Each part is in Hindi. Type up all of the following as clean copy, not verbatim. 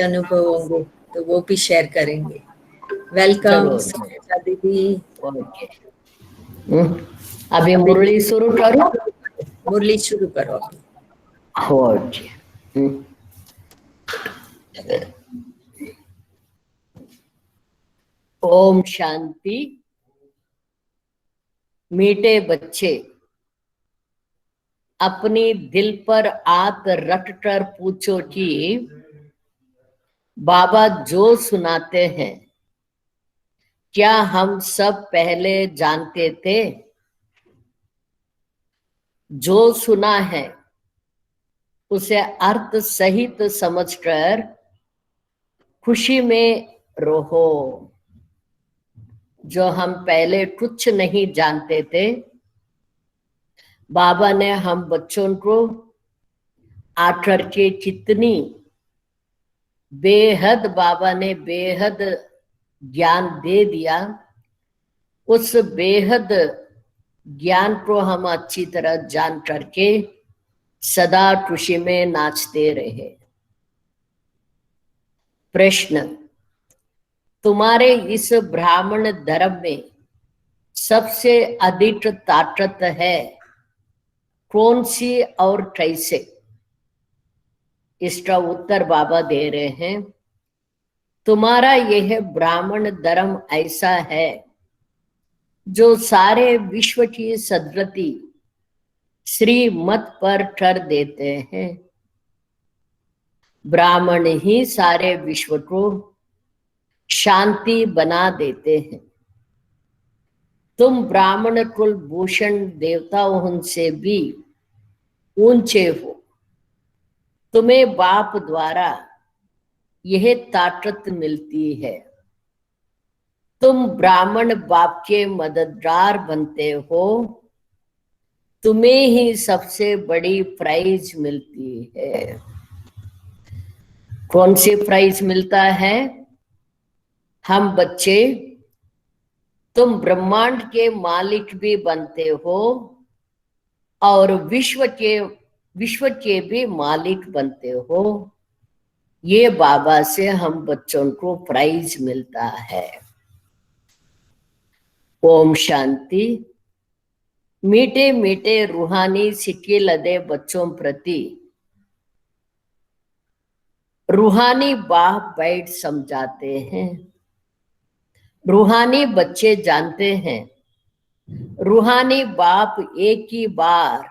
अनुभव होंगे तो वो भी शेयर करेंगे। वेलकम सरिता दीदी। ओके, अभी मुरली शुरू करो। मुरली शुरू करो। ओके। ओम शांति। मीठे बच्चे, अपनी दिल पर हाथ रख कर पूछो कि बाबा जो सुनाते हैं क्या हम सब पहले जानते थे? जो सुना है उसे अर्थ सहित समझकर खुशी में रहो। जो हम पहले कुछ नहीं जानते थे, बाबा ने हम बच्चों को आकर के कितनी बेहद, बाबा ने बेहद ज्ञान दे दिया। उस बेहद ज्ञान को हम अच्छी तरह जान करके सदा खुशी में नाचते रहे। प्रश्न, तुम्हारे इस ब्राह्मण धर्म में सबसे अधिक ताकत है कौन सी और कैसे? इसका उत्तर बाबा दे रहे हैं, तुम्हारा यह ब्राह्मण धर्म ऐसा है जो सारे विश्व की सदगति श्रीमत पर कर देते हैं। ब्राह्मण ही सारे विश्व को शांति बना देते हैं। तुम ब्राह्मण कुल भूषण देवताओं से भी ऊंचे हो। तुम्हें बाप द्वारा यह ताकत मिलती है। तुम ब्राह्मण बाप के मददगार बनते हो। तुम्हें ही सबसे बड़ी प्राइज मिलती है। कौन सी प्राइज मिलता है? हम बच्चे, तुम ब्रह्मांड के मालिक भी बनते हो और विश्व के भी मालिक बनते हो। ये बाबा से हम बच्चों को प्राइज मिलता है। ओम शांति। मीठे मीठे रूहानी सिक्के लदे बच्चों प्रति रूहानी बाप बैठ समझाते हैं। रूहानी बच्चे जानते हैं रूहानी बाप एक ही बार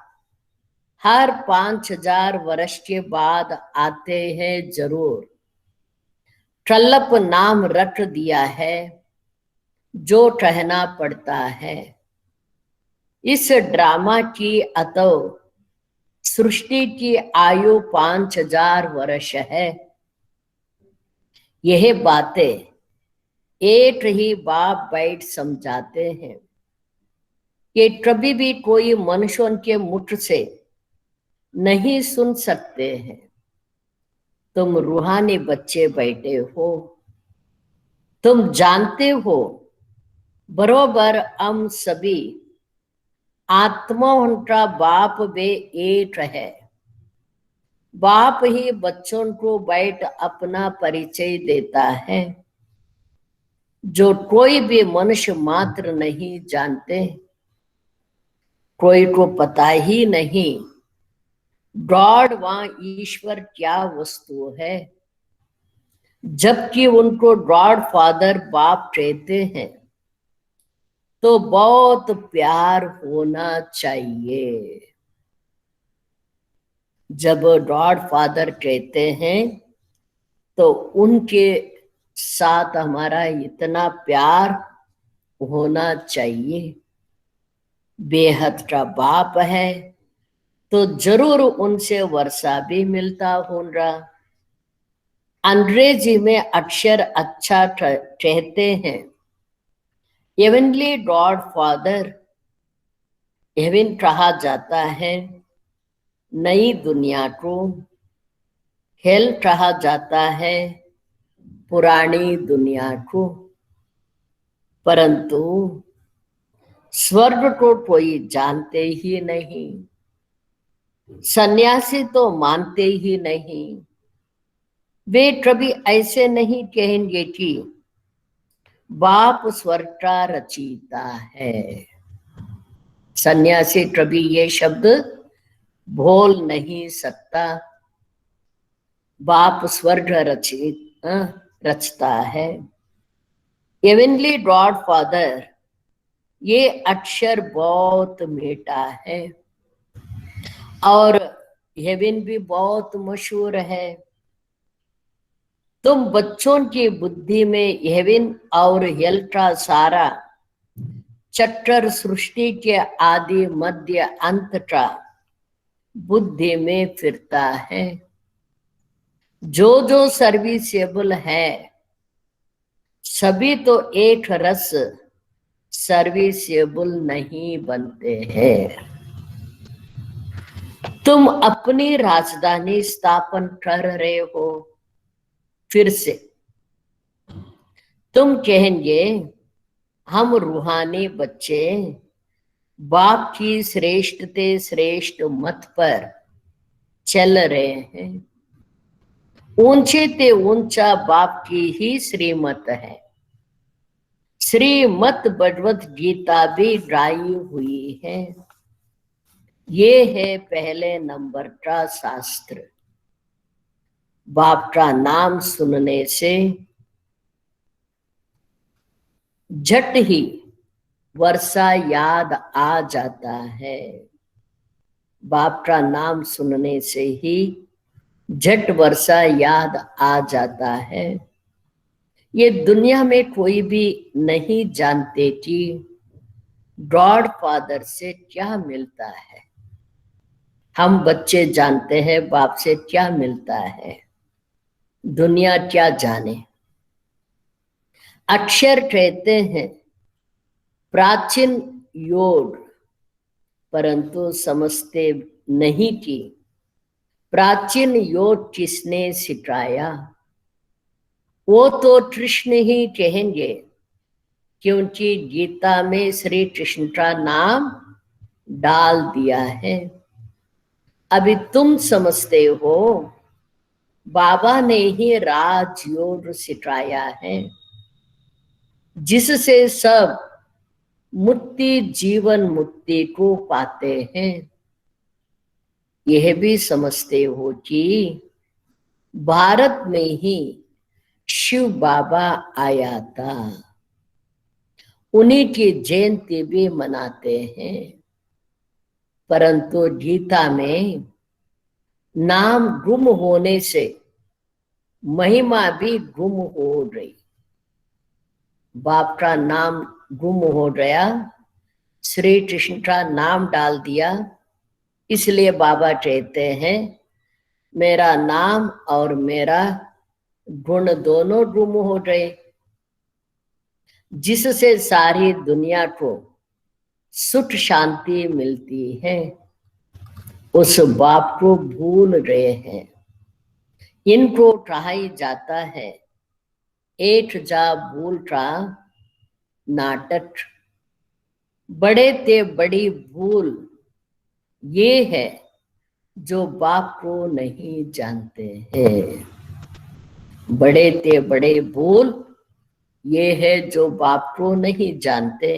हर 5000 वर्ष के बाद आते हैं जरूर। ट्रल्लप नाम रख दिया है जो कहना पड़ता है। इस ड्रामा की अतो सृष्टि की आयु 5000 वर्ष है। यह बातें एक ही बाप बैठ समझाते हैं कि कभी भी कोई मनुष्यों के मुख से नहीं सुन सकते हैं। तुम रूहानी बच्चे बैठे हो, तुम जानते हो बरोबर हम सभी आत्माओं का बाप भी एक है। बाप ही बच्चों को बैठ अपना परिचय देता है जो कोई भी मनुष्य मात्र नहीं जानते। कोई को पता ही नहीं गॉड वहां ईश्वर क्या वस्तु है, जबकि उनको गॉड फादर बाप कहते हैं। तो बहुत प्यार होना चाहिए। जब गॉड फादर कहते हैं तो उनके साथ हमारा इतना प्यार होना चाहिए। बेहद का बाप है तो जरूर उनसे वर्षा भी मिलता होगा। अंग्रेजी में अक्षर अच्छा कहते हैं हेवनली गॉड फादर। हेवन कहा जाता है नई दुनिया को, हेल कहा जाता है पुरानी दुनिया को। परंतु स्वर्ग को कोई जानते ही नहीं, सन्यासी तो मानते ही नहीं। वे कभी ऐसे नहीं कहेंगे कि बाप स्वर्गा रचयिता है। सन्यासी कभी ये शब्द बोल नहीं सकता, बाप स्वर्ग रचता है। हेवनली गॉड फादर, ये अक्षर बहुत मीठा है और हेवन भी बहुत मशहूर है। तुम बच्चों की बुद्धि में हेवन और हेल का सारा चक्कर सृष्टि के आदि मध्य अंत का बुद्धि में फिरता है। जो जो सर्विसेबल है सभी तो एक रस सर्विसेबल नहीं बनते हैं। तुम अपनी राजधानी स्थापन कर रहे हो, फिर से तुम कहेंगे हम रूहानी बच्चे बाप की श्रेष्ठ मत पर चल रहे हैं। ऊंचे ते ऊंचा बाप की ही श्रीमत है। श्रीमत भगवत गीता भी गाई हुई है। ये है पहले नंबर का शास्त्र। बाप का नाम सुनने से झट ही वर्षा याद आ जाता है। बाप का नाम सुनने से ही झट वर्षा याद आ जाता है। ये दुनिया में कोई भी नहीं जानते कि गॉड फादर से क्या मिलता है। हम बच्चे जानते हैं बाप से क्या मिलता है, दुनिया क्या जाने। अक्षर कहते हैं प्राचीन योग, परंतु समझते नहीं कि प्राचीन योग किसने सिखाया। वो तो कृष्ण ही कहेंगे, क्योंकि गीता में श्री कृष्ण का नाम डाल दिया है। अभी तुम समझते हो बाबा ने ही राजयोग सिखाया है, जिससे सब मुक्ति जीवन मुक्ति को पाते हैं। यह भी समझते हो कि भारत में ही शिव बाबा आया था, उन्हीं की जयंती भी मनाते हैं। परंतु गीता में नाम गुम होने से महिमा भी गुम हो गई। बाप का नाम गुम हो गया, श्री कृष्ण का नाम डाल दिया, इसलिए बाबा कहते हैं मेरा नाम और मेरा गुण दोनों गुम हो गए, जिससे सारी दुनिया को सुख शांति मिलती है। उस बाप को भूल गए हैं। इनको कहा जाता है एक जा भूल का नाटक। बड़े ते बड़ी भूल ये है जो बाप को नहीं जानते हैं। बड़े ते बड़े भूल ये है जो बाप को नहीं जानते।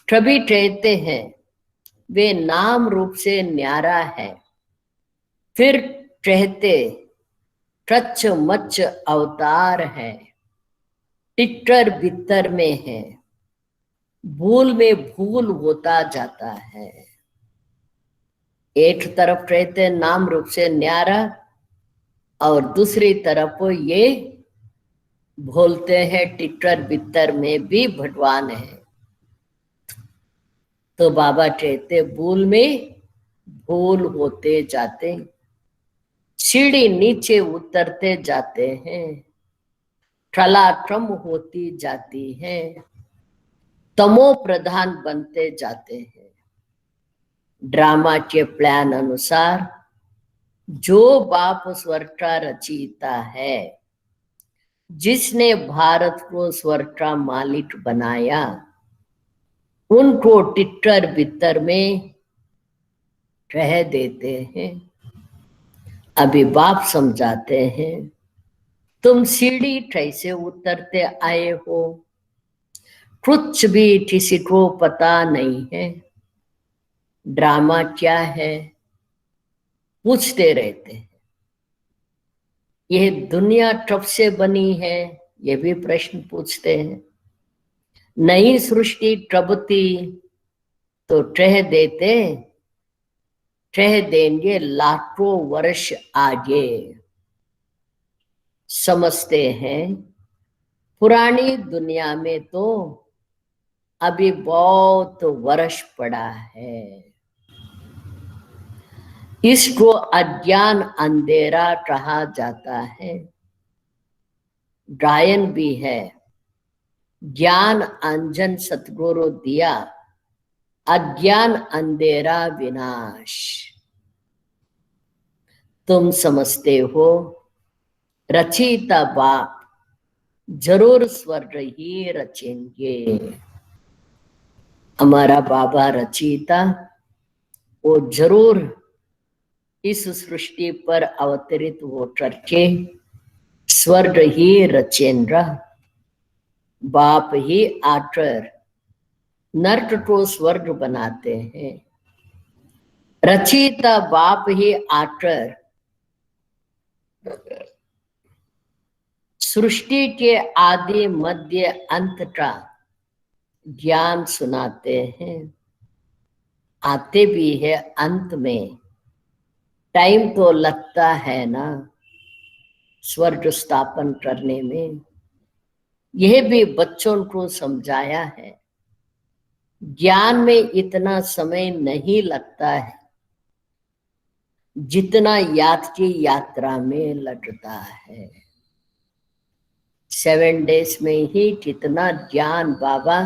कभी कहते हैं वे नाम रूप से न्यारा है, फिर कहते टच मच अवतार है, टिक्कर बित्तर में है, भूल में भूल होता जाता है। एक तरफ कहते नाम रूप से न्यारा और दूसरी तरफ ये बोलते हैं टिक्कर बित्तर में भी भगवान है। तो बाबा कहते भूल में भूल होते जाते, सीढ़ी नीचे उतरते जाते हैं, ठलाठम होती जाती है, तमो प्रधान बनते जाते हैं। ड्रामा के प्लान अनुसार जो बाप स्वर्ग का रचयिता है, जिसने भारत को स्वर्ग का मालिक बनाया, उनको टिक्कर बित्तर में कह देते हैं। अभी बाप समझाते हैं तुम सीढ़ी कैसे उतरते आए हो, कुछ भी किसी को पता नहीं है। ड्रामा क्या है पूछते रहते हैं। यह दुनिया कब से बनी है, ये भी प्रश्न पूछते हैं। नई सृष्टि कब थी, तो कह देंगे लाखों वर्ष आगे। समझते हैं पुरानी दुनिया में तो अभी बहुत वर्ष पड़ा है। इसको अज्ञान अंधेरा कहा जाता है। गायन भी है, ज्ञान अंजन सतगुरु दिया, अज्ञान अंधेरा विनाश। तुम समझते हो रचयिता बाप जरूर स्वर्ग ही रचेंगे। हमारा बाबा रचयिता वो जरूर इस सृष्टि पर अवतरित होकर के स्वर्ग ही रचेंद्र। बाप ही आकर नर्क को स्वर्ग बनाते हैं। रचयिता बाप ही आकर सृष्टि के आदि मध्य अंत का ज्ञान सुनाते हैं। आते भी है अंत में, टाइम तो लगता है ना स्वर्ग स्थापन करने में। यह भी बच्चों को समझाया है। ज्ञान में इतना समय नहीं लगता है जितना याद की यात्रा में लगता है। 7 days में ही कितना ज्ञान बाबा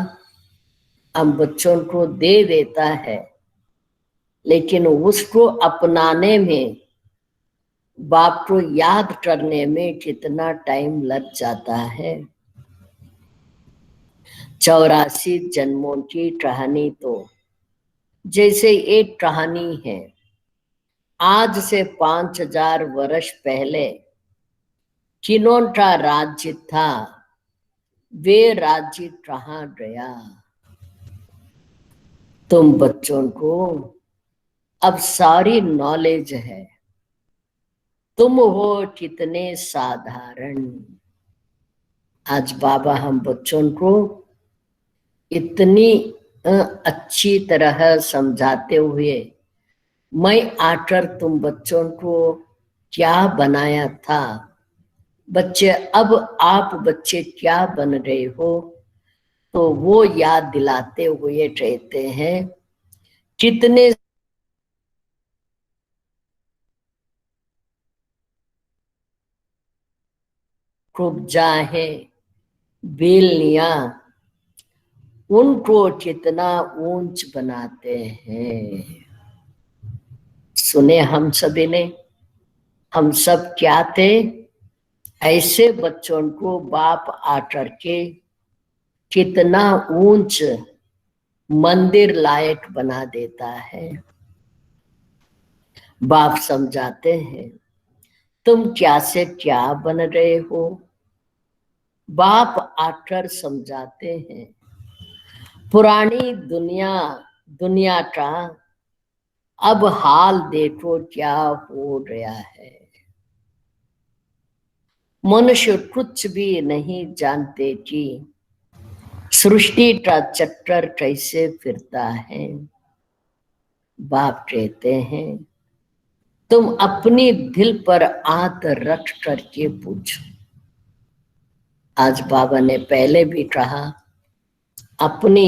हम बच्चों को दे देता है, लेकिन उसको अपनाने में, बाप को याद करने में कितना टाइम लग जाता है। 84 जन्मों की कहानी तो जैसे एक कहानी है। आज से 5000 वर्ष पहले किन्हों का राज्य था, वे राज्य कहाँ गया। तुम बच्चों को अब सारी नॉलेज है। तुम हो कितने साधारण। आज बाबा हम बच्चों को इतनी अच्छी तरह समझाते हुए, मैं आकर तुम बच्चों को क्या बनाया था, बच्चे अब आप बच्चे क्या बन रहे हो, तो वो याद दिलाते हुए कहते हैं कितने कुब्जा है बेलनियां, उनको कितना ऊंच बनाते हैं। सुने हम सभी ने, हम सब क्या थे। ऐसे बच्चों को बाप आकर के कितना ऊंच मंदिर लायक बना देता है। बाप समझाते हैं तुम क्या से क्या बन रहे हो। बाप आकर समझाते हैं पुरानी दुनिया का अब हाल देखो क्या हो गया है। मनुष्य कुछ भी नहीं जानते कि सृष्टि का चक्कर कैसे फिरता है। बाप कहते हैं तुम अपनी दिल पर हाथ रख करके पूछो। आज बाबा ने पहले भी कहा अपनी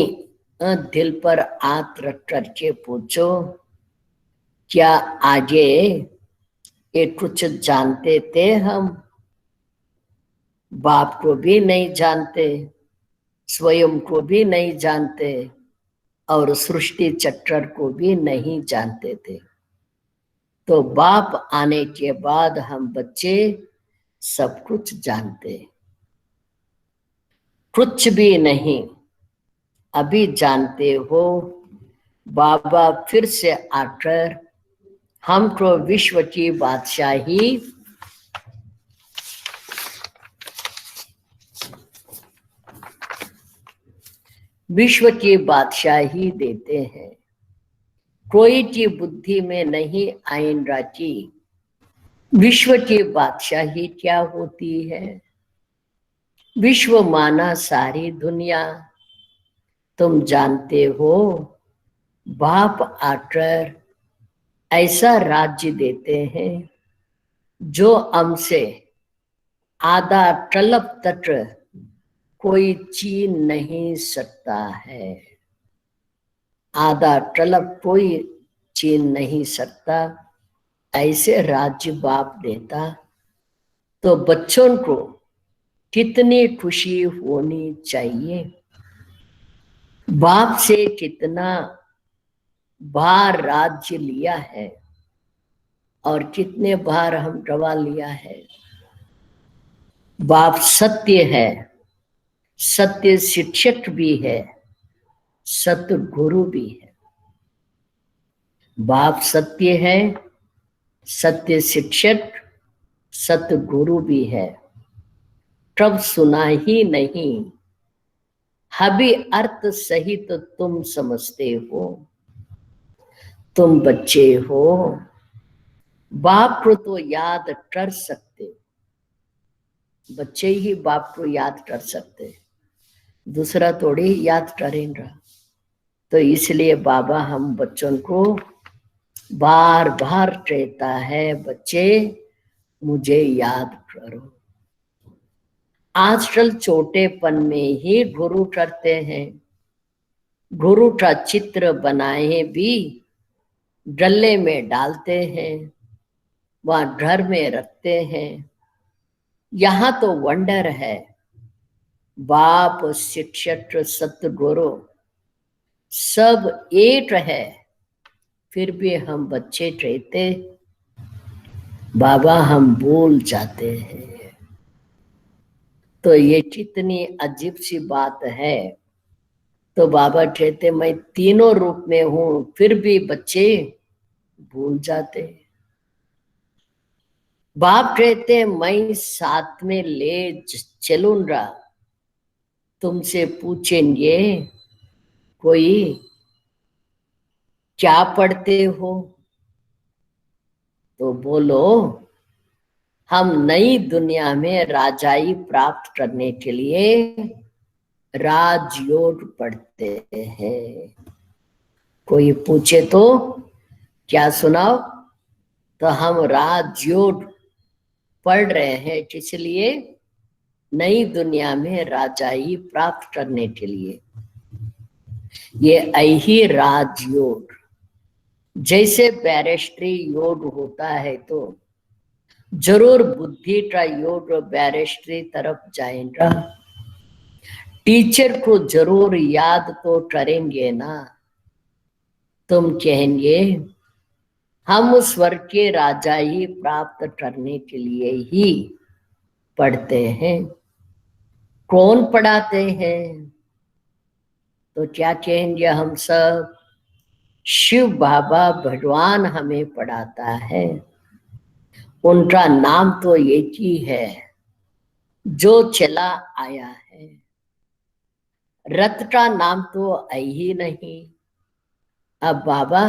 दिल पर हाथ रख करके पूछो, क्या आगे ये कुछ जानते थे हम। बाप को भी नहीं जानते, स्वयं को भी नहीं जानते, और सृष्टि चक्र को भी नहीं जानते थे। तो बाप आने के बाद हम बच्चे सब कुछ जानते। कुछ भी नहीं अभी जानते हो। बाबा फिर से आकर हमको विश्व की बादशाही विश्व की बादशाही देते हैं, कोई की बुद्धि में नहीं आइन राची। विश्व की बादशाही क्या होती है? विश्व माना सारी दुनिया, तुम जानते हो बाप आकर ऐसा राज्य देते हैं जो हमसे आधा तलब तट कोई छीन नहीं सकता है। आधा तलब कोई छीन नहीं सकता। ऐसे राज्य बाप देता तो बच्चों को कितनी खुशी होनी चाहिए। बाप से कितना बार राज्य लिया है और कितने बार हम गवा लिया है। बाप सत्य है, सत्य शिक्षक भी है, सत्य गुरु भी है। बाप सत्य है, सत्य शिक्षक, सत्य गुरु भी है। तब सुना ही नहीं, अभी अर्थ सहित तुम समझते हो। तुम बच्चे हो, बाप को तो याद कर सकते, बच्चे ही बाप को याद कर सकते, दूसरा थोड़ी याद करेंगे। तो इसलिए बाबा हम बच्चों को बार बार कहता है, बच्चे मुझे याद करो। आजकल छोटेपन में ही गुरु करते हैं। गुरु का चित्र बनाए भी गले में डालते हैं, वहां घर में रखते हैं। यहाँ तो वंडर है, बाप शिक्षक सतगुरु सब एक है, फिर भी हम बच्चे कहते बाबा हम भूल जाते हैं। तो ये कितनी अजीब सी बात है। तो बाबा कहते मैं तीनों रूप में हूं, फिर भी बच्चे भूल जाते। बाप कहते मैं साथ में ले चलूंगा, तुमसे पूछेंगे कोई क्या पढ़ते हो, तो बोलो हम नई दुनिया में राजाई प्राप्त करने के लिए राजयोग पढ़ते हैं। कोई पूछे तो क्या सुनाओ, तो हम राजयोग पढ़ रहे हैं, किस लिए? नई दुनिया में राजाई प्राप्त करने के लिए। ये यही राजयोग, जैसे बैरिस्ट्री योग होता है तो जरूर बुद्धि का योग बैरिस्ट्री तरफ जाएगा। टीचर को जरूर याद तो करेंगे ना। तुम कहेंगे हम स्वर्ग के राजाई प्राप्त करने के लिए ही पढ़ते हैं। कौन पढ़ाते हैं? तो क्या कहेंगे हम सब? शिव बाबा भगवान हमें पढ़ाता है। उनका नाम तो एक ही है जो चला आया है। रथ का नाम तो है ही नहीं। अब बाबा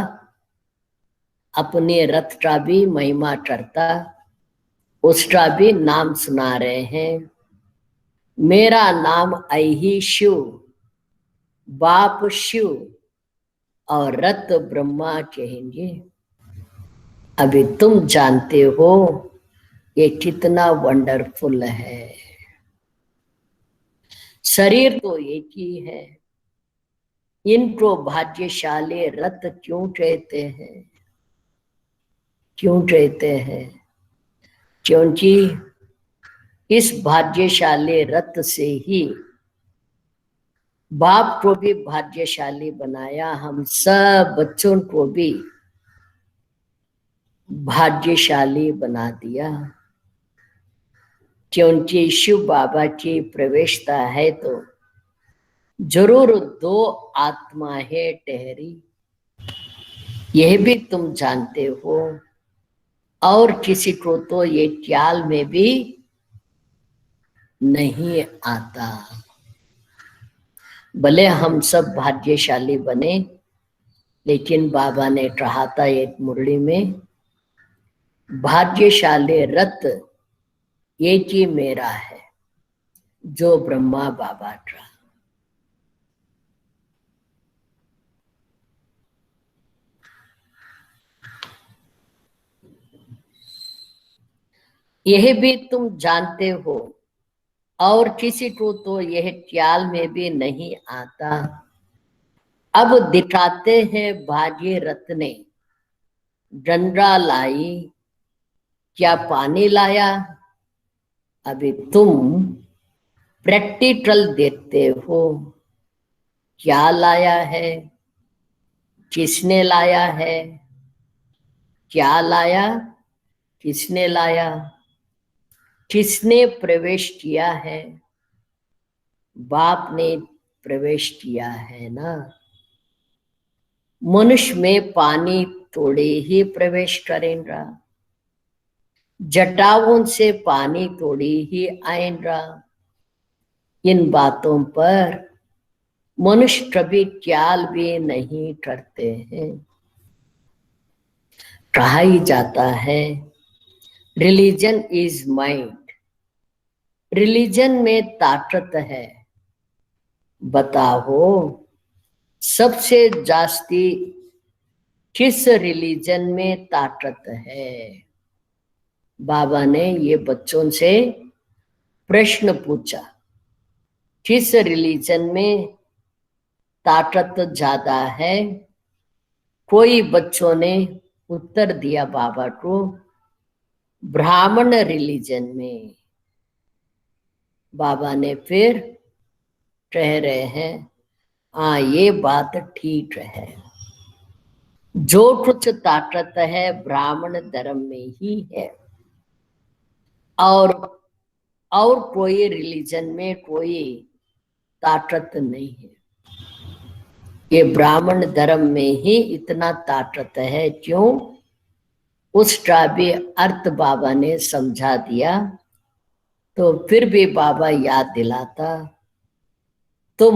अपने रथ का भी महिमा करता, उसका भी नाम सुना रहे हैं। मेरा नाम है ही शिव, बाप शिव और रथ ब्रह्मा कहेंगे। अभी तुम जानते हो ये कितना वंडरफुल है। शरीर तो एक ही है, इनको भाग्यशाली रथ क्यों कहते हैं? क्यों कहते हैं? क्योंकि इस भाग्यशाली रथ से ही बाप को भी भाग्यशाली बनाया, हम सब बच्चों को भी भाग्यशाली बना दिया। क्योंकि शिव बाबा की प्रवेशता है तो जरूर दो आत्माएं ठहरी, यह भी तुम जानते हो। और किसी को तो ये ख्याल में भी नहीं आता। भले हम सब भाग्यशाली बने, लेकिन बाबा ने कहा था एक मुरली में, भाग्यशाली रथ एक ही मेरा है, जो ब्रह्मा बाबा का। यह भी तुम जानते हो, और किसी को तो यह ख्याल में भी नहीं आता। अब दिखाते हैं भाग्य रथ ने, डंडा लाई क्या पानी लाया। अभी तुम प्रैक्टिकल देखते हो, क्या लाया है, किसने लाया है, क्या लाया, किसने लाया, किसने प्रवेश किया है। बाप ने प्रवेश किया है ना। मनुष्य में पानी थोड़े ही प्रवेश करेगा, जटाओं से पानी थोड़ी ही आएगा। इन बातों पर मनुष्य कभी ख्याल भी नहीं करते हैं। कहा ही जाता है, रिलीजन इज माइंड, रिलीजन में ताकत है। बताओ सबसे जास्ती किस रिलीजन में ताकत है। बाबा ने ये बच्चों से प्रश्न पूछा, किस रिलीजन में ताकत ज्यादा है। कोई बच्चों ने उत्तर दिया बाबा को, ब्राह्मण रिलीजन में। बाबा ने फिर कह रहे हैं, हाँ ये बात ठीक है, जो कुछ ताकत है ब्राह्मण धर्म में ही है, और कोई रिलीजन में कोई ताकत नहीं है। ये ब्राह्मण धर्म में ही इतना ताकत है। क्यों? उसका भी अर्थ बाबा ने समझा दिया। तो फिर भी बाबा याद दिलाता, तुम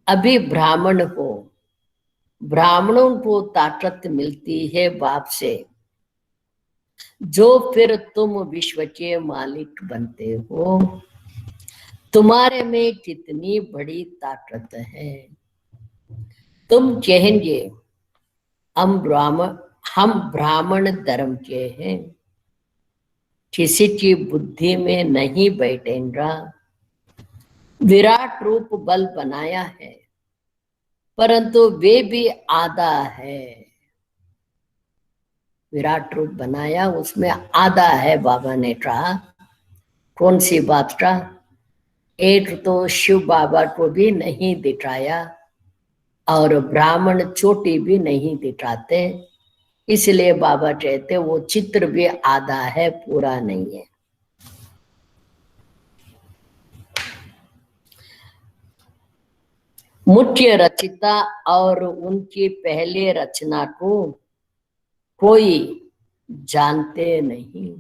अभी ब्राह्मण हो, ब्राह्मणों को ताकत मिलती है बाप से, जो फिर तुम विश्व के मालिक बनते हो। तुम्हारे में कितनी बड़ी ताकत है। तुम कहेंगे हम ब्राह्मण धर्म के हैं, किसी की बुद्धि में नहीं बैठेगा। विराट रूप बल बनाया है, परंतु वे भी आधा है। विराट रूप बनाया, उसमें आधा है। बाबा ने कहा, कौन सी बात का? एक तो शिव बाबा को भी नहीं दिखाया, और ब्राह्मण चोटी भी नहीं दिखाते। इसलिए बाबा कहते वो चित्र भी आधा है, पूरा नहीं है। मुख्य रचिता और उनकी पहले रचना को कोई जानते नहीं।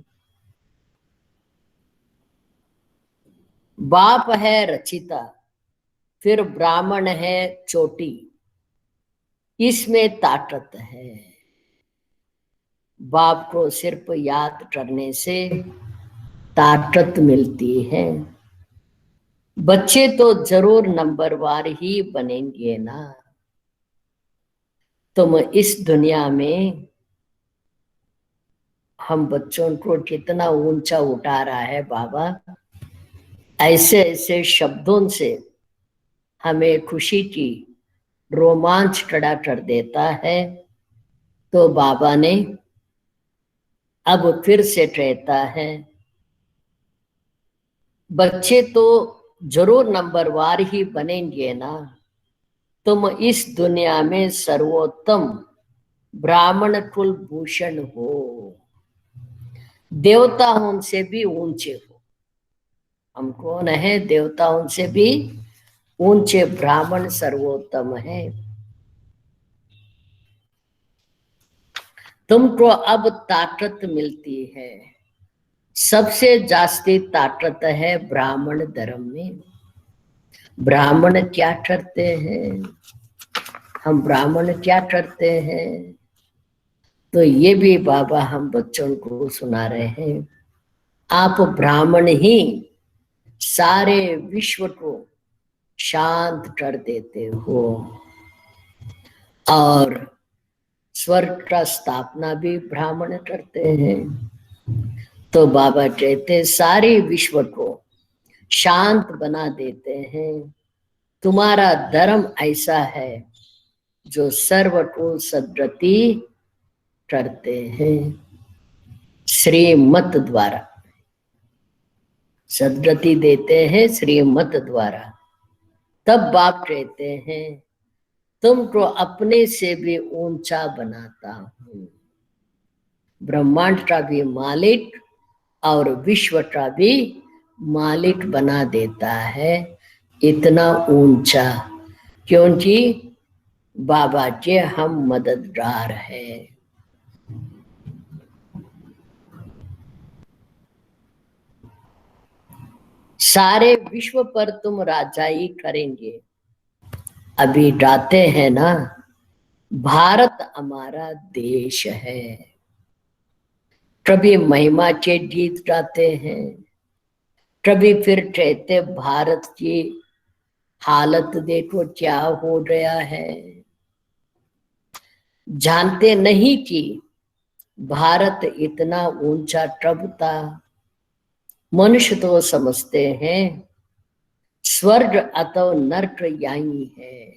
बाप है रचिता, फिर ब्राह्मण है चोटी, इसमें ताकत है। बाप को सिर्फ याद करने से ताकत मिलती है। बच्चे तो जरूर नंबरवार ही बनेंगे ना। तुम इस दुनिया में हम बच्चों को कितना ऊंचा उठा रहा है बाबा। ऐसे ऐसे शब्दों से हमें खुशी की रोमांच खड़ा कर देता है। तो बाबा ने अब फिर से कहता है, बच्चे तो जरूर नंबरवार ही बनेंगे ना। तुम इस दुनिया में सर्वोत्तम ब्राह्मण कुल भूषण हो, देवताओं से भी ऊंचे हो। हम कौन है? देवताओं से भी ऊंचे ब्राह्मण सर्वोत्तम है। तुमको अब ताकत मिलती है, सबसे जास्ती ताकत है ब्राह्मण धर्म में। ब्राह्मण क्या ठहरते हैं, हम ब्राह्मण क्या ठहरते हैं। तो ये भी बाबा हम बच्चों को सुना रहे हैं, आप ब्राह्मण ही सारे विश्व को शांत कर देते हो, और स्वर्ग का स्थापना भी ब्राह्मण करते हैं। तो बाबा कहते सारे विश्व को शांत बना देते हैं। तुम्हारा धर्म ऐसा है जो सर्व को सद्गति करते हैं, श्रीमत द्वारा सद्गति देते हैं, श्रीमत द्वारा। तब बाप कहते हैं तुमको अपने से भी ऊंचा बनाता हूं, ब्रह्मांड का भी मालिक और विश्व का भी मालिक बना देता है, इतना ऊंचा, क्योंकि बाबा के हम मददगार हैं। सारे विश्व पर तुम राजाई करेंगे। अभी गाते हैं ना, भारत हमारा देश है, कभी महिमा के गीत गाते हैं, कभी फिर कहते भारत की हालत देखो क्या हो गया है। जानते नहीं कि भारत इतना ऊंचा कब था। मनुष्य तो समझते हैं स्वर्ग अथवा नरक यही है।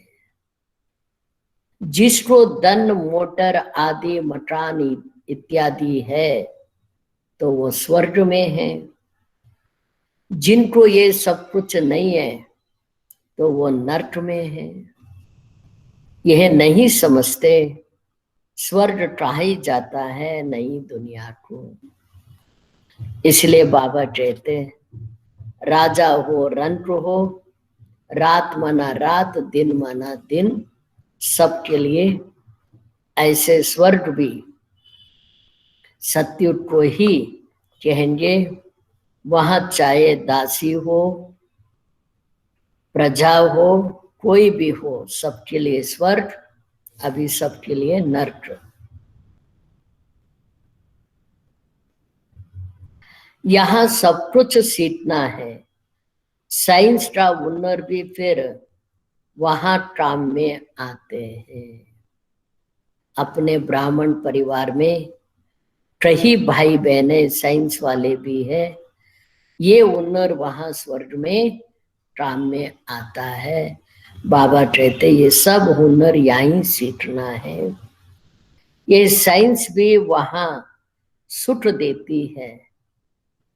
जिसको धन मोटर आदि मकान इत्यादि है तो वो स्वर्ग में है, जिनको ये सब कुछ नहीं है तो वो नरक में है। यह नहीं समझते स्वर्ग कहा ही जाता है नई दुनिया को। इसलिए बाबा कहते राजा हो रंक हो, रात माना रात, दिन माना दिन, सबके लिए ऐसे स्वर्ग भी सत्युग को ही कहेंगे। वहां चाहे दासी हो, प्रजा हो, कोई भी हो, सबके लिए स्वर्ग, अभी सबके लिए नरक। यहां सब कुछ सीखना है। साइंस का हुनर भी फिर वहां काम में आते हैं। अपने ब्राह्मण परिवार में कई भाई बहने साइंस वाले भी है, ये हुनर वहां स्वर्ग में काम में आता है। बाबा कहते ये सब हुनर यहीं सीखना है। ये साइंस भी वहां सुख देती है,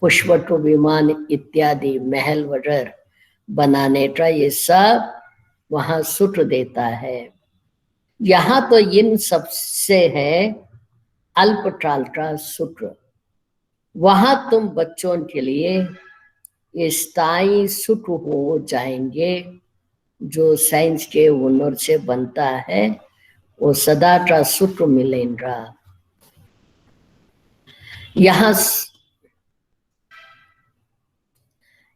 पुष्पक विमान इत्यादि महल वगैरह बनाने का ये सब वहां सुख देता है। यहाँ तो इन सब से है अल्पकाल का सुख। वहां तुम बच्चों के लिए स्थायी सुख हो जाएंगे। जो साइंस के हुनर से बनता है वो सदा का सुख मिलेगा।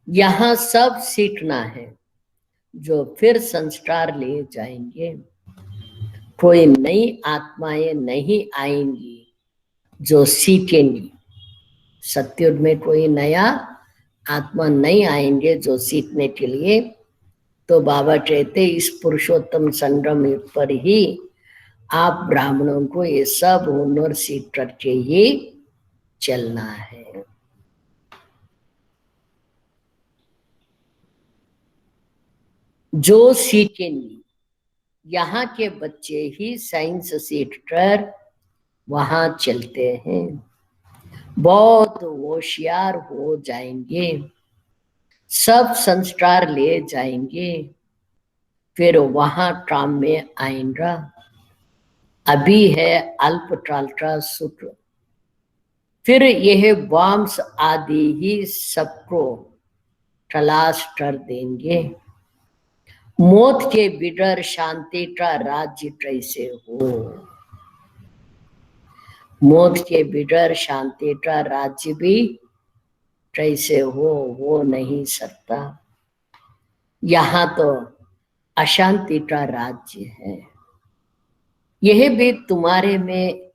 यहाँ सब सीखना है, जो फिर संस्कार ले जाएंगे। कोई नई आत्माएं नहीं आएंगी जो सीखेंगी। सत्युग में कोई नया आत्मा नहीं आएंगे जो सीखने के लिए। तो बाबा कहते इस पुरुषोत्तम संगम पर ही आप ब्राह्मणों को ये सब हुनर सीख करके ही चलना है। जो सीखेंगे, यहाँ के बच्चे ही साइंस सीखकर वहां चलते हैं, बहुत होशियार हो जाएंगे, सब संस्कार ले जाएंगे, फिर वहां काम में आएगा। अभी है अल्पकाल का सुख, फिर यह वाम्स आदि ही सबको तलाश कर देंगे। मौत के बिगर शांति का राज्य कैसे हो। मौत के बिगर शांति का राज्य भी कैसे हो नहीं सकता। यहाँ तो अशांति का राज्य है। यह भी तुम्हारे में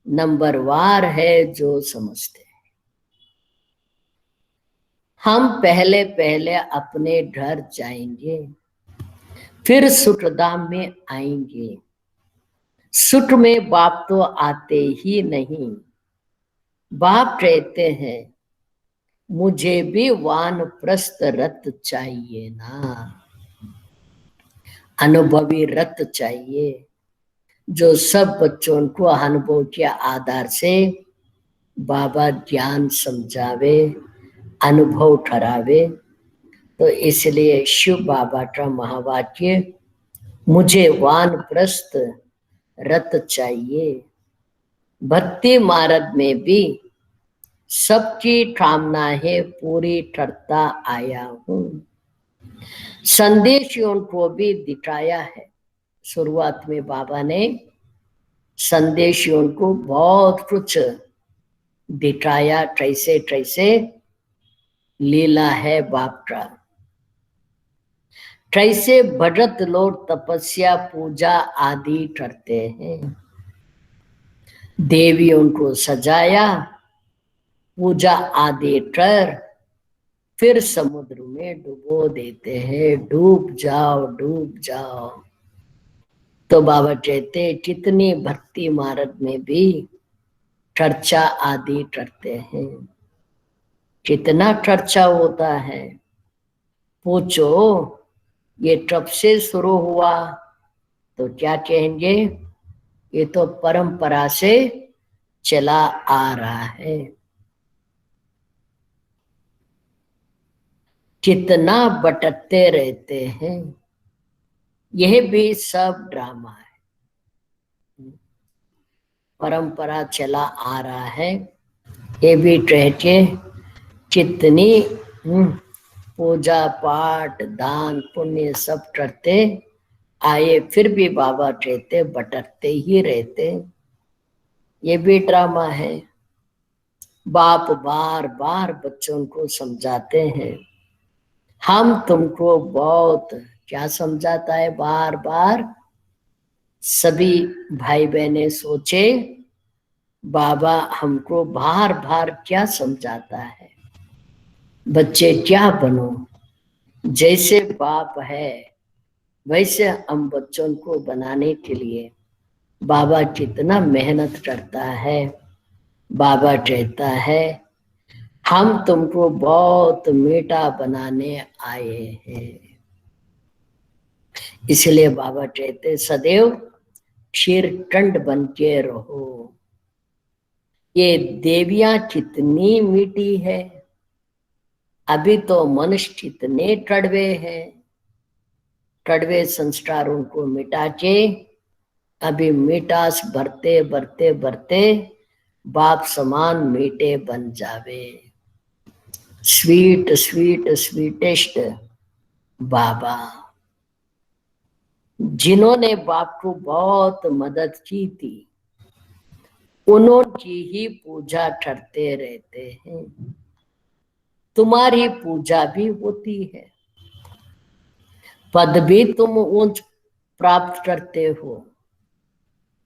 नंबरवार है जो समझते हैं। हम पहले पहले अपने घर जाएंगे, फिर सुखधाम में आएंगे। सुख में बाप तो आते ही नहीं। बाप कहते हैं मुझे भी वानप्रस्थ रथ चाहिए ना, अनुभवी रथ चाहिए, जो सब बच्चों को अनुभव के आधार से बाबा ज्ञान समझावे, अनुभव करावे। तो इसलिए शिव बाबा का महावाक्य, मुझे वानप्रस्थ रथ चाहिए। भक्ति मार्ग में भी सबकी कामनाएं पूरी करता आया हूं। संदेशियों को भी दिखाया है। शुरुआत में बाबा ने संदेशियों को बहुत कुछ दिखाया, कैसे कैसे लीला है बाप का, कैसे भगत लोग तपस्या पूजा आदि करते हैं। देवियों को सजाया, पूजा आदि कर फिर समुद्र में डुबो देते हैं। डूब जाओ डूब जाओ। तो बाबा कहते कितनी भक्ति मार्ग में भी चर्चा आदि करते हैं। कितना चर्चा होता है पूछो। ये कब से शुरू हुआ तो क्या कहेंगे, ये तो परंपरा से चला आ रहा है। कितना भटकते रहते हैं। यह भी सब ड्रामा है, परंपरा चला आ रहा है। ये भी कह के कितनी पूजा पाठ दान पुण्य सब करते आए, फिर भी बाबा कहते भटकते ही रहते। ये भी ड्रामा है। बाप बार बार बच्चों को समझाते हैं। हम तुमको बहुत क्या समझाता है बार बार। सभी भाई बहनें सोचे बाबा हमको बार बार क्या समझाता है। बच्चे क्या बनो, जैसे बाप है वैसे हम बच्चों को बनाने के लिए बाबा कितना मेहनत करता है। बाबा कहता है हम तुमको बहुत मीठा बनाने आए हैं। इसलिए बाबा कहते सदैव क्षीरकंड बन के रहो। ये देवियां कितनी मीठी है। अभी तो मनुष्य कितने कड़वे हैं। कड़वे संस्कारों को मिटा के अभी मिठास भरते भरते भरते बाप समान मीठे बन जावे। स्वीट स्वीट स्वीटेस्ट बाबा, जिन्होंने बाप को बहुत मदद की थी उन्होंने ही पूजा करते रहते हैं। तुम्हारी पूजा भी होती है, पद भी तुम ऊंच प्राप्त करते हो।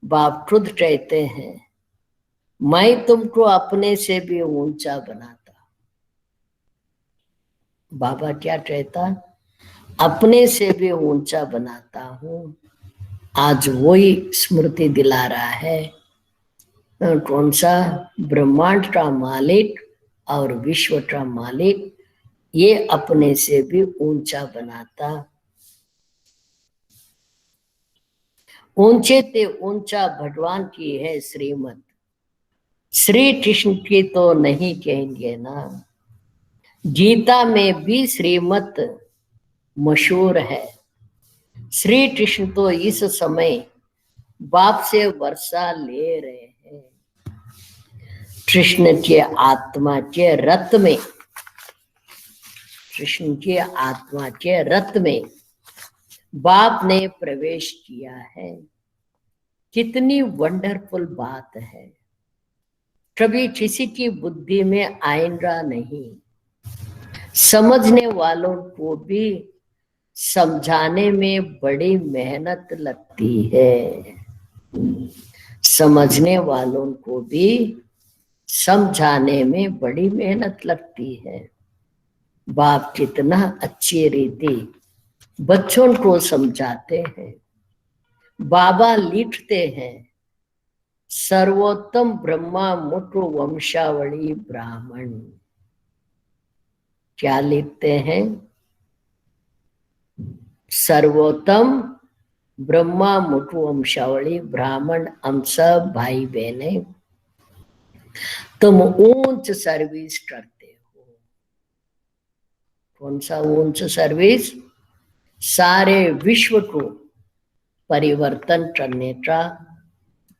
बाप खुद कहते हैं मैं तुमको अपने से भी ऊंचा बनाता। बाबा क्या कहता, अपने से भी ऊंचा बनाता हूं। आज वही स्मृति दिला रहा है। कौन सा, ब्रह्मांड का मालिक और विश्व का मालिक, ये अपने से भी ऊंचा बनाता। ऊंचे ते ऊंचा भगवान की है श्रीमत, श्री कृष्ण की तो नहीं कहेंगे ना। गीता में भी श्रीमत मशहूर है। श्री कृष्ण तो इस समय बाप से वर्षा ले रहे हैं। कृष्ण के आत्मा के रथ में, कृष्ण के आत्मा के रथ में बाप ने प्रवेश किया है। कितनी वंडरफुल बात है। कभी किसी की बुद्धि में आएगा नहीं। समझने वालों को भी समझाने में बड़ी मेहनत लगती है। समझने वालों को भी समझाने में बड़ी मेहनत लगती है। बाप कितना अच्छी रीति बच्चों को समझाते हैं। बाबा लिखते हैं, सर्वोत्तम ब्रह्मा मुख वंशावली ब्राह्मण। क्या लिखते हैं? सर्वोत्तम ब्रह्मा मुख वंशावली ब्राह्मण, हम सब भाई बहने, तुम ऊंच सर्विस करते हो। कौन सा ऊंच सर्विस? सारे विश्व को परिवर्तन करने का,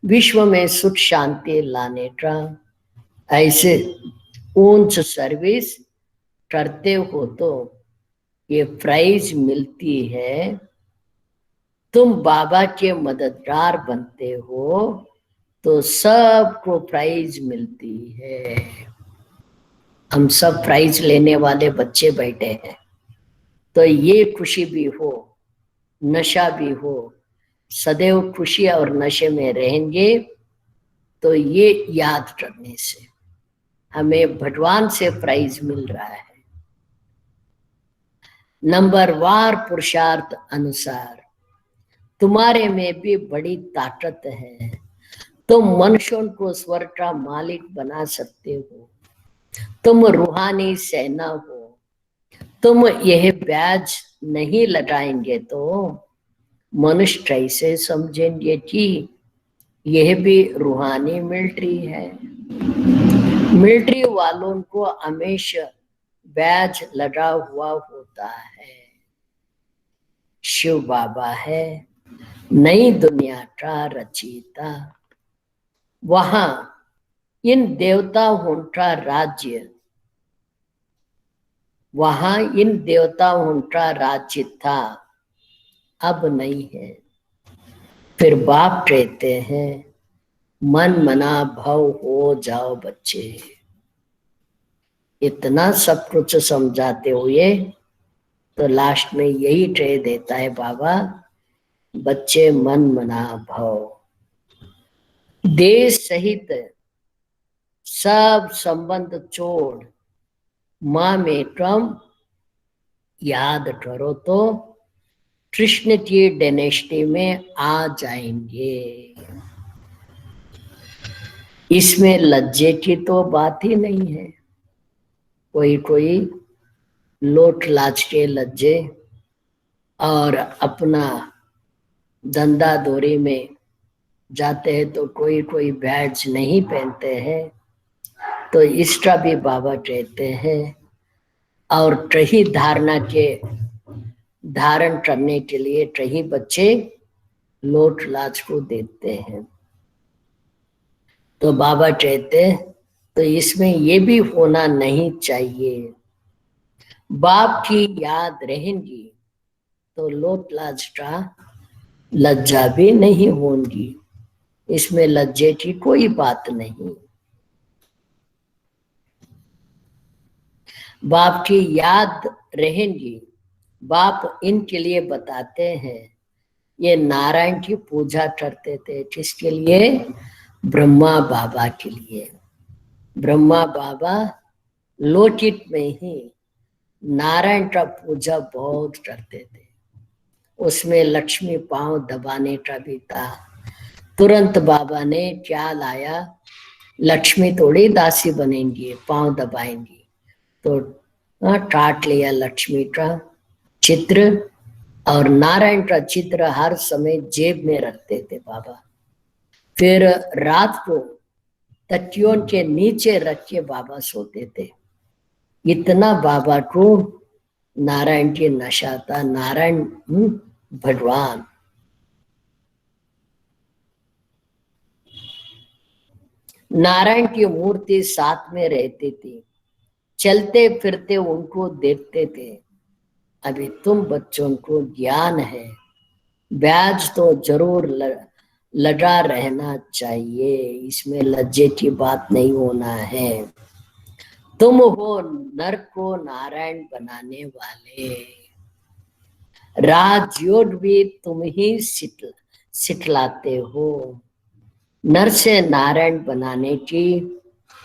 विश्व में सुख शांति लाने का, ऐसे ऊंच सर्विस करते हो तो ये प्राइज मिलती है। तुम बाबा के मददगार बनते हो तो सबको प्राइज मिलती है। हम सब प्राइज लेने वाले बच्चे बैठे हैं, तो ये खुशी भी हो, नशा भी हो, सदैव खुशी और नशे में रहेंगे तो ये याद करने से हमें भगवान से प्राइज मिल रहा है। नंबरवार पुरुषार्थ अनुसार तुम्हारे में भी बड़ी ताकत है। तुम मनुष्यों को स्वर्ग का मालिक बना सकते हो। तुम रूहानी सेना हो। तुम यह ब्याज नहीं लगाएंगे तो मनुष्य कैसे समझेंगे कि यह भी रूहानी मिलिट्री है। मिलिट्री वालों को हमेशा बैज लगा हुआ होता है। शिव बाबा है नई दुनिया का रचयिता। वहां इन देवताओं का राज्य, वहां इन देवताओं का राज्य था, अब नहीं है। फिर बाप कहते हैं, मन मना भव हो जाओ बच्चे। इतना सब कुछ समझाते हुए तो लास्ट में यही कह देता है बाबा, बच्चे मन मना भव। देश सहित सब संबंध छोड़ माँ में क्रम याद करो तो कृष्ण की डायनेस्टी में आ जाएंगे। इसमें लज्जे की तो बात ही नहीं है। कोई कोई लोट लाज के लज्जे और अपना धंधा दोरी में जाते हैं तो कोई कोई बैज नहीं पहनते हैं, तो इसका भी बाबा कहते हैं। और कई धारणा के धारण करने के लिए कई बच्चे लोट लाज को देते हैं, तो बाबा कहते तो इसमें ये भी होना नहीं चाहिए। बाप की याद रहेंगी तो लोट लाज का लज्जा भी नहीं होगी। इसमें लज्जे की कोई बात नहीं। बाप की याद रहेंगी। बाप इनके लिए बताते हैं, ये नारायण की पूजा करते थे। किसके लिए? ब्रह्मा बाबा के लिए। ब्रह्मा बाबा लोकित में ही नारायण का पूजा बहुत करते थे। उसमें लक्ष्मी पांव दबाने का भी था। तुरंत बाबा ने क्या लाया, लक्ष्मी थोड़ी दासी बनेंगी, पांव दबाएंगी, तो काट लिया लक्ष्मी का चित्र और नारायण का चित्र हर समय जेब में रखते थे बाबा। फिर रात को तकियों के नीचे रख के बाबा सोते थे। इतना बाबा को नारायण की नशा था। नारायण भगवान। नारायण की मूर्ति साथ में रहती थी। चलते फिरते उनको देखते थे। अभी तुम बच्चों को ज्ञान है, ब्याज तो जरूर लगा रहना चाहिए। इसमें लज्जे की बात नहीं होना है। तुम हो नर को नारायण बनाने वाले। राजयोग भी तुम ही सिखलाते हो। नर से नारायण बनाने की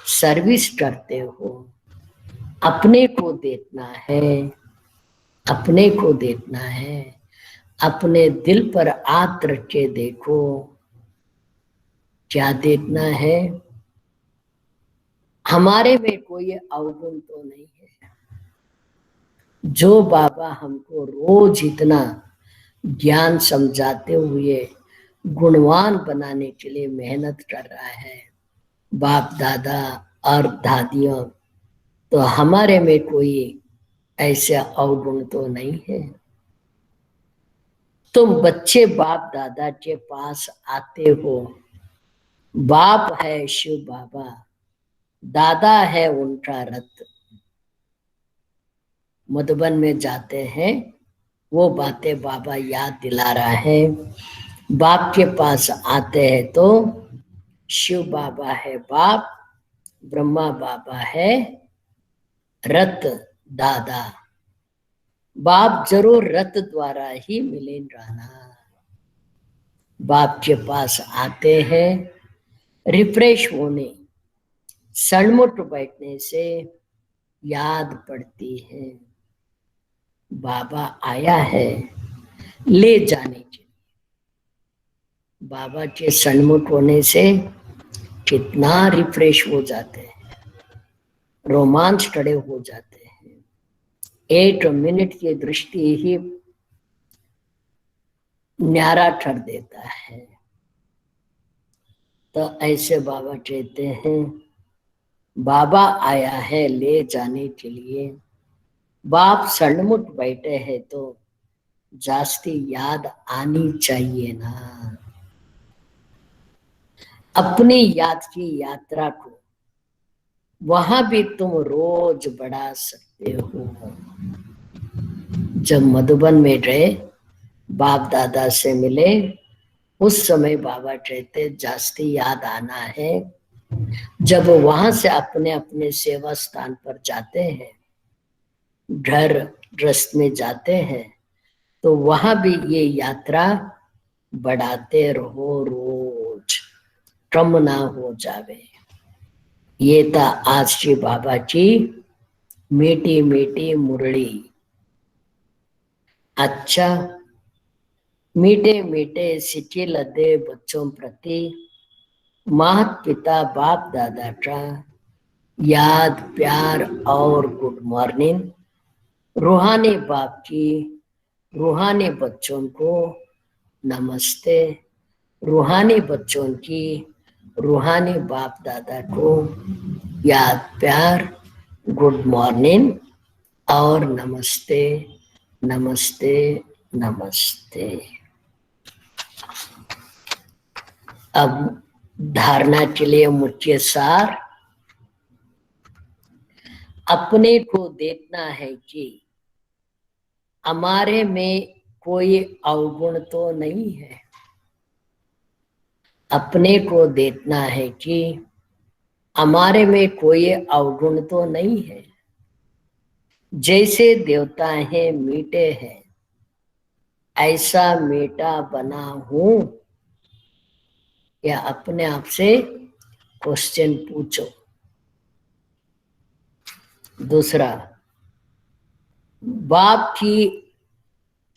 सर्विस करते हो। अपने को देखना है, अपने को देखना है। अपने दिल पर हाथ रख के देखो, क्या देखना है? हमारे में कोई अवगुण तो नहीं है। जो बाबा हमको रोज इतना ज्ञान समझाते हुए गुणवान बनाने के लिए मेहनत कर रहा है, बाप दादा और दादियों, तो हमारे में कोई ऐसे अवगुण तो नहीं है। तुम बच्चे बाप दादा के पास आते हो। बाप है शिव बाबा, दादा है उनका रथ। मधुबन में जाते हैं, वो बातें बाबा याद दिला रहा है। बाप के पास आते हैं तो शिव बाबा है बाप, ब्रह्मा बाबा है रथ दादा। बाप जरूर रथ द्वारा ही मिले रहना। बाप के पास आते हैं, रिफ्रेश होने, सड़मुट बैठने से याद पड़ती है, बाबा आया है ले जाने के। बाबा के सड़मुट होने से कितना रिफ्रेश हो जाते हैं, रोमांच खड़े हो जाते हैं। 1 मिनट की दृष्टि ही न्यारा कर देता है। तो ऐसे बाबा कहते हैं, बाबा आया है ले जाने के लिए। बाप सड़मुट बैठे हैं तो जास्ती याद आनी चाहिए ना। अपनी याद की यात्रा को वहां भी तुम रोज बढ़ा सकते हो। जब मधुबन में रहे, बाप दादा से मिले, उस समय बाबा कहते जास्ती याद आना है। जब वहां से अपने अपने सेवा स्थान पर जाते हैं, घर ग्रस्त में जाते हैं, तो वहां भी ये यात्रा बढ़ाते रहो रोज, कम ना हो जावे। ये था आज की बाबा की मीठी मीठी मुरली। अच्छा, मीठे मीठे सिक्के लदे बच्चों प्रति माता पिता बाप दादा का याद प्यार और गुड मॉर्निंग। रूहानी बाप की रूहानी बच्चों को नमस्ते। रूहानी बच्चों की रूहानी बाप दादा को याद प्यार, गुड मॉर्निंग और नमस्ते नमस्ते नमस्ते। अब धारणा के लिए मुख्य सार, अपने को देखना है कि हमारे में कोई अवगुण तो नहीं है। अपने को देखना है कि हमारे में कोई अवगुण तो नहीं है। जैसे देवता है मीठे हैं, ऐसा मीठा बना हूं, या अपने आप से क्वेश्चन पूछो। दूसरा, बाप की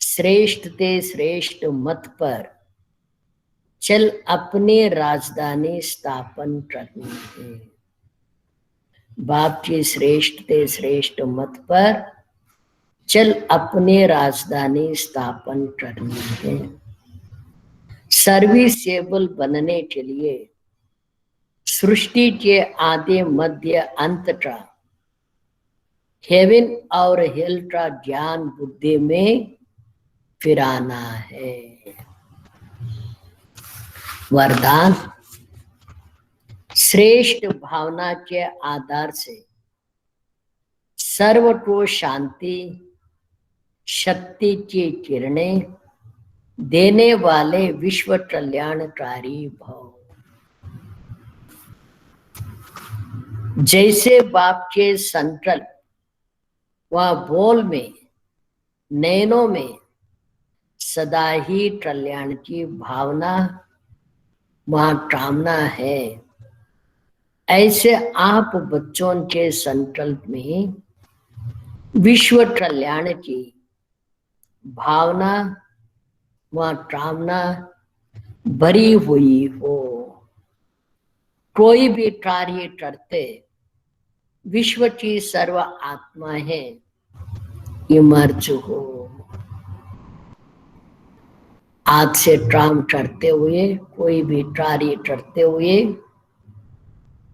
श्रेष्ठ ते श्रेष्ठ मत पर चल अपने राजधानी स्थापन करनी है। बाप की श्रेष्ठ ते श्रेष्ठ मत पर चल अपने राजधानी स्थापन करनी है। सर्विसेबल बनने के लिए सृष्टि के आदि मध्य अंत का, हेवन और हेल का ज्ञान बुद्धि में फिराना है। वरदान, श्रेष्ठ भावना के आधार से सर्व को शांति शक्ति की किरणें देने वाले विश्व कल्याणकारी भव। जैसे बाप के संकल्प व बोल में, नैनों में सदा ही कल्याण की भावना महाकामना है। ऐसे आप बच्चों के संकल्प में विश्व कल्याण की भावना महाकामना भरी हुई हो। कोई भी कार्य करते विश्व की सर्व आत्माएं इमर्ज हो। आज से काम करते हुए, कोई भी कार्य करते हुए,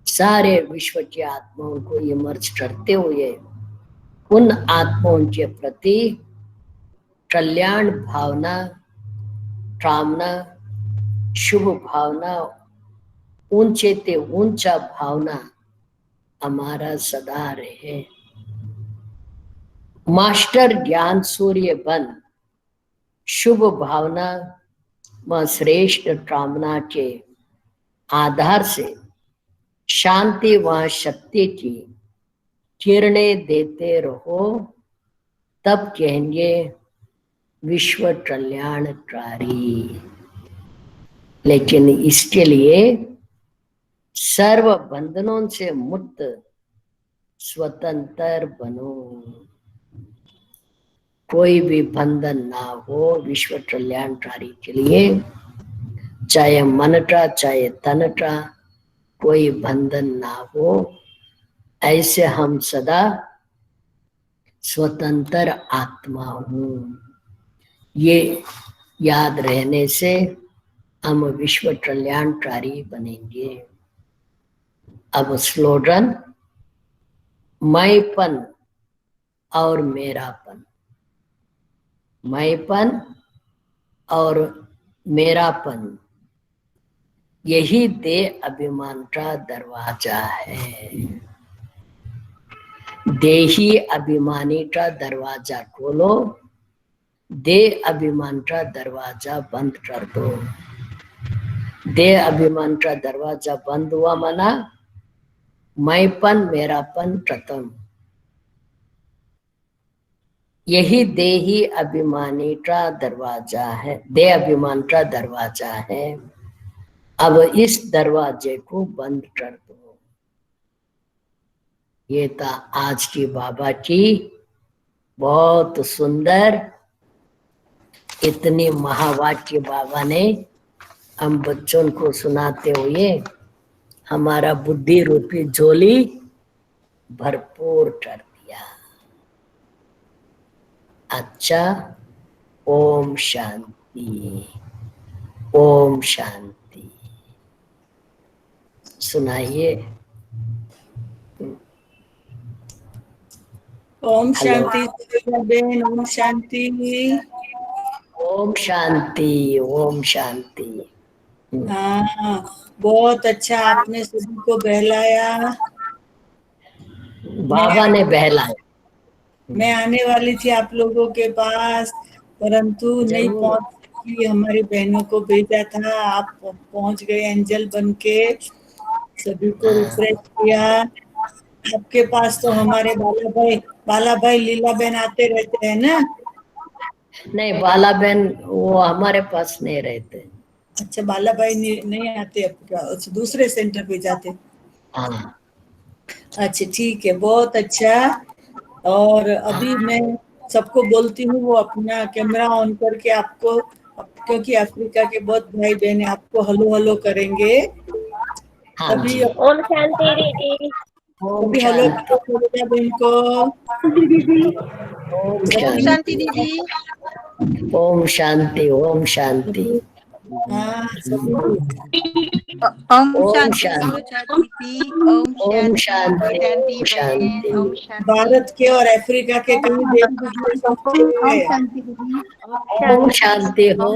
सारे विश्व की आत्माओं को इमर्ज करते हुए उन आत्माओं के प्रति कल्याण भावना, कामना, शुभ भावना, ऊंचे ते ऊंचा भावना हमारा सदा रहे। मास्टर ज्ञान सूर्य बन शुभ भावना व श्रेष्ठ कामना के आधार से शांति व शक्ति की किरणें देते रहो, तब कहेंगे विश्व कल्याणकारी। लेकिन इसके लिए सर्व बंधनों से मुक्त स्वतंत्र बनो। कोई भी बंधन ना हो विश्व कल्याणकारी के लिए, चाहे मन का चाहे तन का कोई बंधन ना हो। ऐसे हम सदा स्वतंत्र आत्मा हूं, ये याद रहने से हम विश्व कल्याणकारी बनेंगे। अब स्लोगन मैंपन और मेरापन, मैंपन और मेरापन, यही देह अभिमान का दरवाजा है। देही अभिमानी का दरवाजा खोलो, देह अभिमान का दरवाजा बंद कर दो। देह अभिमान का दरवाजा बंद हुआ माना मैंपन मेरापन खत्म। यही देही अभिमानी का दरवाजा है, देह अभिमान का दरवाजा है। अब इस दरवाजे को बंद कर दो। ये था आज की बाबा की बहुत सुंदर, इतनी महावाक्य बाबा ने हम बच्चों को सुनाते हुए हमारा बुद्धि रूपी झोली भरपूर कर दिया। अच्छा, ओम शांति, ओम शांति। सुनाइए। ओम शांति बहन, ओम शांति। ओम शांति, ओम शांति। हाँ, बहुत अच्छा आपने सभी को बहलाया। बाबा ने बहलाया। मैं आने वाली थी आप लोगों के पास, परंतु नहीं पहुंच सकी। हमारी बहनों को भेजा था, आप पहुंच गए एंजल बन के, सभी को रिफ्रेश किया। आपके पास तो हमारे बाला भाई लीला बहन आते रहते हैं ना? नहीं, बाला बहन वो हमारे पास नहीं रहते। अच्छा, बाला भाई नहीं आते आपका? अच्छा, दूसरे सेंटर पे जाते? हाँ। अच्छा, ठीक है, बहुत अच्छा। और अभी मैं सबको बोलती हूँ वो अपना कैमरा ऑन करके आपको, क्योंकि अफ्रीका के बहुत भाई बहन आपको हेलो हेलो करेंगे। हाँ अभी जी। ओम शांति दीदी। अभी हेलो बहन को। ओम शांति दीदी। ओम शांति, ओम शांति। हाँ, सभी ओम शांति, ओम ओम शांति, शांति। ओम शांति। भारत के और अफ्रीका के कई देश ओम शांति दीदी। ओम शांति हो।